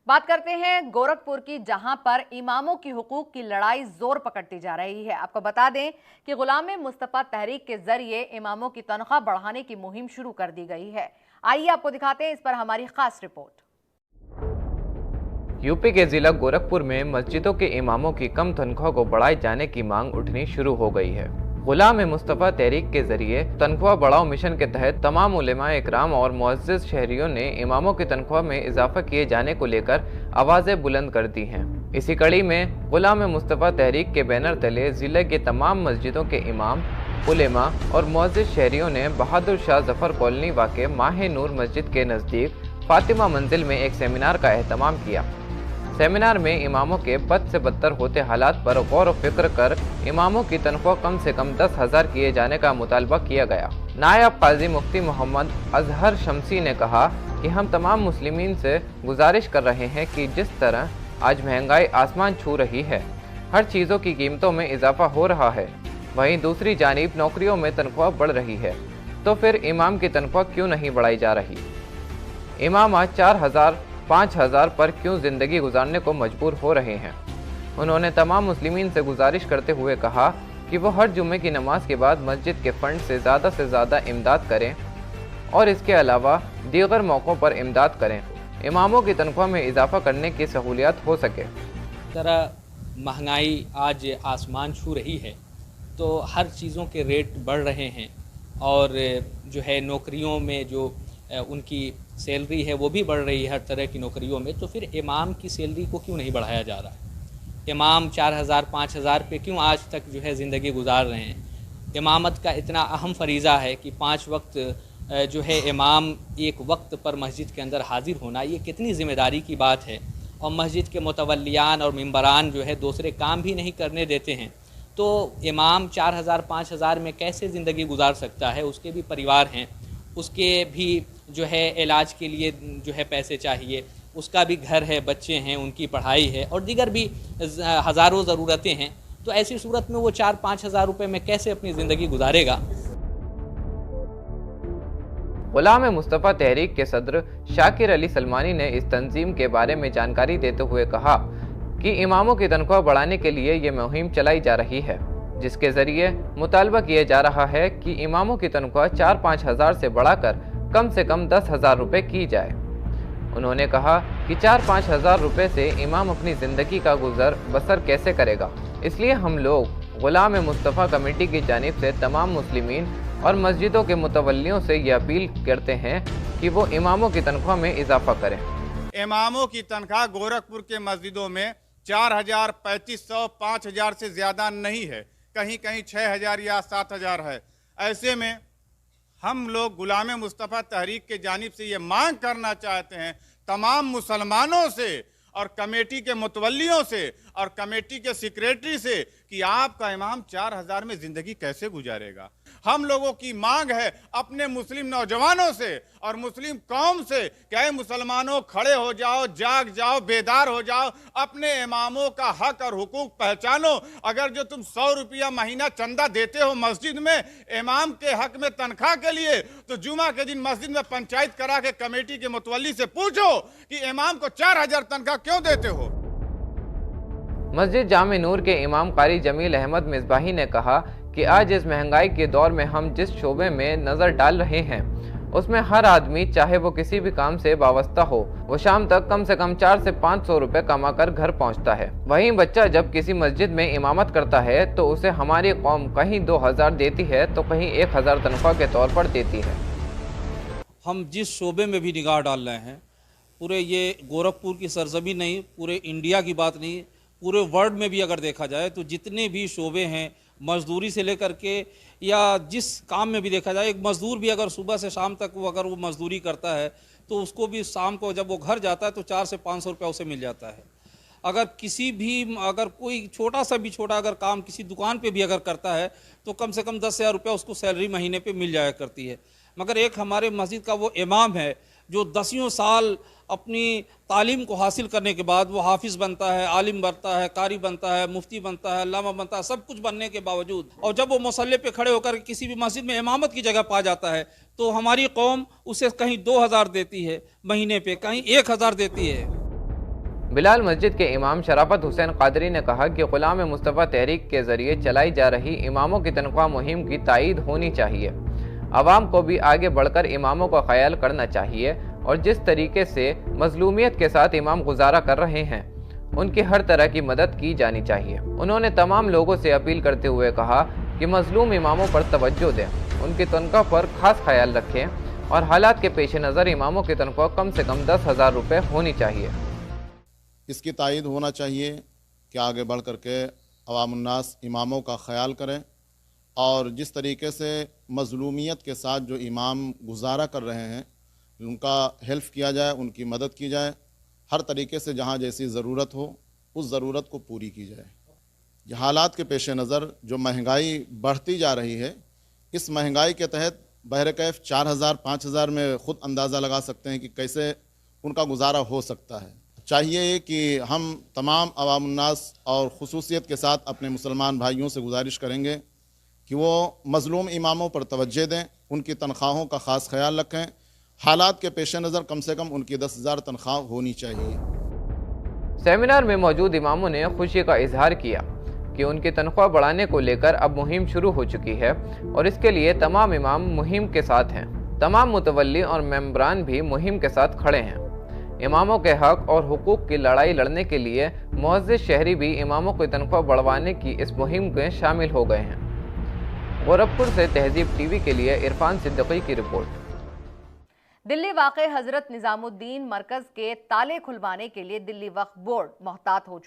बात करते हैं गोरखपुर की, जहां पर इमामों की हुकूक की लड़ाई जोर पकड़ती जा रही है। आपको बता दें कि गुलाम मुस्तफा तहरीक के जरिए इमामों की तनख्वाह बढ़ाने की मुहिम शुरू कर दी गई है। आइए आपको दिखाते हैं इस पर हमारी खास रिपोर्ट। यूपी के जिला गोरखपुर में मस्जिदों के इमामों की कम तनख्वाह को बढ़ाए जाने की मांग उठनी शुरू हो गई है। गुलाम मुस्तफा तहरीक के जरिए तनख्वाह बढ़ाओ मिशन के तहत तमाम उलेमा इकराम और मुअज़्ज़िज़ शहरियों ने इमामों की तनख्वाह में इजाफा किए जाने को लेकर आवाज़ें बुलंद कर दी हैं। इसी कड़ी में गुलाम मुस्तफा तहरीक के बैनर तले जिले के तमाम मस्जिदों के इमाम, उलेमा और मुअज़्ज़िज़ शहरियों ने बहादुर शाह जफर कॉलोनी वाक़े माह नूर मस्जिद के नज़दीक फातिमा मंजिल में एक सेमिनार का एहतमाम किया। सेमिनार में इमामों के बद से बदतर होते हालात पर गौर व फिक्र कर इमामों की तनख्वाह कम से कम 10,000 किए जाने का मुतालबा किया गया। नायब काजी मुफ्ती मोहम्मद अजहर शमसी ने कहा कि हम तमाम मुस्लिमीन से गुजारिश कर रहे हैं कि जिस तरह आज महंगाई आसमान छू रही है, हर चीज़ों की कीमतों में इजाफा हो रहा है, वहीं दूसरी जानिब नौकरियों में तनख्वाह बढ़ रही है, तो फिर इमाम की तनख्वाह क्यों नहीं बढ़ाई जा रही। इमाम आज 4,000 5,000 पर क्यों ज़िंदगी गुजारने को मजबूर हो रहे हैं। उन्होंने तमाम मुस्लिमीन से गुजारिश करते हुए कहा कि वो हर जुम्मे की नमाज के बाद मस्जिद के फंड से ज़्यादा इमदाद करें और इसके अलावा दीगर मौक़ों पर इमदाद करें, इमामों की तनख्वाह में इजाफा करने की सहूलियत हो सके। तरह महंगाई आज आसमान छू रही है, तो हर चीज़ों के रेट बढ़ रहे हैं और जो है नौकरियों में जो उनकी सैलरी है वो भी बढ़ रही है हर तरह की नौकरियों में, तो फिर इमाम की सैलरी को क्यों नहीं बढ़ाया जा रहा है। इमाम 4,000 5,000 पे क्यों आज तक जो है ज़िंदगी गुजार रहे हैं। इमामत का इतना अहम फरीज़ा है कि 5 वक्त जो है इमाम एक वक्त पर मस्जिद के अंदर हाजिर होना, ये कितनी ज़िम्मेदारी की बात है। और मस्जिद के मुतवल्लियान और मिंबरान जो है दूसरे काम भी नहीं करने देते हैं, तो इमाम 4,000 5,000 में कैसे ज़िंदगी गुजार सकता है। उसके भी परिवार हैं, उसके भी जो है इलाज के लिए जो है पैसे चाहिए, उसका भी घर है, बच्चे हैं, उनकी पढ़ाई है और दीगर भी हज़ारों ज़रूरतें हैं। तो ऐसी सूरत में वो 4-5 हज़ार रुपये में कैसे अपनी ज़िंदगी गुजारेगा। गुलाम मुस्तफा तहरीक के सदर शाकिर अली सलमानी ने इस तंजीम के बारे में जानकारी देते हुए कहा कि इमामों की तनख्वाह बढ़ाने के लिए ये मुहिम चलाई जा रही है, जिसके ज़रिए मुतालबा किया जा रहा है कि इमामों की तनख्वाह 4-5 हज़ार से बढ़ाकर कम से कम 10,000 रुपये की जाए। उन्होंने कहा कि 4-5 हज़ार रुपये से इमाम अपनी ज़िंदगी का गुजर बसर कैसे करेगा। इसलिए हम लोग गुलाम मुस्तफ़ा कमेटी की जानिब से तमाम मुस्लिमीन और मस्जिदों के मुतवल्लियों से ये अपील करते हैं कि वो इमामों की तनख्वाह में इजाफा करें। इमामों की तनख्वाह गोरखपुर के मस्जिदों में 4,000, 3,500, 5,000 से ज़्यादा नहीं है, कहीं कहीं 6,000 या 7,000 है। ऐसे में हम लोग गुलाम मुस्तफ़ा तहरीक के जानिब से ये मांग करना चाहते हैं तमाम मुसलमानों से और कमेटी के मुतवल्लियों से और कमेटी के सेक्रेटरी से कि आपका इमाम 4,000 में ज़िंदगी कैसे गुजारेगा। हम लोगों की मांग है अपने मुस्लिम नौजवानों से और मुस्लिम कौम से कि ऐ मुसलमानों, खड़े हो जाओ, जाग जाओ, बेदार हो जाओ, अपने इमामों का हक और हुकूक पहचानो। अगर जो तुम 100 रुपया महीना चंदा देते हो मस्जिद में इमाम के हक में तनख्वाह के लिए, तो जुमा के दिन मस्जिद में पंचायत करा के कमेटी के मुतवल्ली से पूछो कि इमाम को 4,000 तनख्वाह क्यों देते हो। मस्जिद जामे नूर के इमाम कारी जमील अहमद मिसबाही ने कहा कि आज इस महंगाई के दौर में हम जिस शोबे में नज़र डाल रहे हैं उसमें हर आदमी, चाहे वो किसी भी काम से वाबस्ता हो, वो शाम तक कम से कम 400 से 500 रुपये कमा कर घर पहुँचता है। वहीं बच्चा जब किसी मस्जिद में इमामत करता है तो उसे हमारी कौम कहीं 2,000 देती है तो कहीं 1,000 तनख्वाह के तौर पर देती है। हम जिस शोबे में भी निगाह डाल रहे हैं, पूरे ये गोरखपुर की सरजमी नहीं, पूरे इंडिया की बात नहीं, पूरे वर्ल्ड में भी अगर देखा जाए तो जितने भी शोबे हैं, मजदूरी से लेकर के या जिस काम में भी देखा जाए, एक मज़दूर भी अगर सुबह से शाम तक अगर वो मज़दूरी करता है तो उसको भी शाम को जब वो घर जाता है तो 400 से 500 रुपया उसे मिल जाता है। अगर कोई छोटा अगर काम किसी दुकान पे भी अगर करता है तो कम से कम 10,000 रुपया उसको सैलरी महीने पे मिल जाया करती है। मगर एक हमारे मस्जिद का वो इमाम है जो 10 साल अपनी तालीम को हासिल करने के बाद वो हाफिज़ बनता है, आलिम बनता है, कारी बनता है, मुफ्ती बनता है, अल्लामा बनता है, सब कुछ बनने के बावजूद और जब वो मुसल्ले पे खड़े होकर किसी भी मस्जिद में इमामत की जगह पा जाता है तो हमारी कौम उसे कहीं 2,000 देती है महीने पे, कहीं 1,000 देती है। بلال مسجد کے امام شرافت حسین قادری نے کہا کہ غلام مصطفیٰ تحریک کے ذریعے چلائی جا رہی اماموں کی تنخواہ مہم کی تائید ہونی چاہیے۔ عوام کو بھی آگے بڑھ کر اماموں کا خیال کرنا چاہیے اور جس طریقے سے مظلومیت کے ساتھ امام گزارا کر رہے ہیں ان کی ہر طرح کی مدد کی جانی چاہیے۔ انہوں نے تمام لوگوں سے اپیل کرتے ہوئے کہا کہ مظلوم اماموں پر توجہ دیں، ان کی تنخواہ پر خاص خیال رکھیں اور حالات کے پیش نظر اماموں کی تنخواہ کم سے کم 10,000 روپے ہونی چاہیے۔ اس کی تائید ہونا چاہیے کہ آگے بڑھ کر کے عوام الناس اماموں کا خیال کریں اور جس طریقے سے مظلومیت کے ساتھ جو امام گزارا کر رہے ہیں ان کا ہیلپ کیا جائے، ان کی مدد کی جائے، ہر طریقے سے جہاں جیسی ضرورت ہو اس ضرورت کو پوری کی جائے۔ یہ حالات کے پیش نظر جو مہنگائی بڑھتی جا رہی ہے، اس مہنگائی کے تحت بہرکیف 4,000 5,000 میں خود اندازہ لگا سکتے ہیں کہ کیسے ان کا گزارا ہو سکتا ہے۔ چاہیے کہ ہم تمام عوام الناس اور خصوصیت کے ساتھ اپنے مسلمان بھائیوں سے گزارش کریں گے کہ وہ مظلوم اماموں پر توجہ دیں، ان کی تنخواہوں کا خاص خیال رکھیں، حالات کے پیش نظر کم سے کم ان کی 10,000 تنخواہ ہونی چاہیے۔ سیمینار میں موجود اماموں نے خوشی کا اظہار کیا کہ ان کی تنخواہ بڑھانے کو لے کر اب مہم شروع ہو چکی ہے اور اس کے لیے تمام امام مہم کے ساتھ ہیں۔ تمام متولی اور ممبران بھی مہم کے ساتھ کھڑے ہیں۔ اماموں کے حق اور حقوق کی لڑائی لڑنے کے لیے معزز شہری بھی اماموں کی تنخواہ بڑھوانے کی اس مہم میں شامل ہو گئے ہیں۔ گورکھپور سے تہذیب ٹی وی کے لیے عرفان صدیقی کی رپورٹ۔ دلی واقع حضرت نظام الدین مرکز کے تالے کھلوانے کے لیے دلی وقف بورڈ محتاط ہو چکا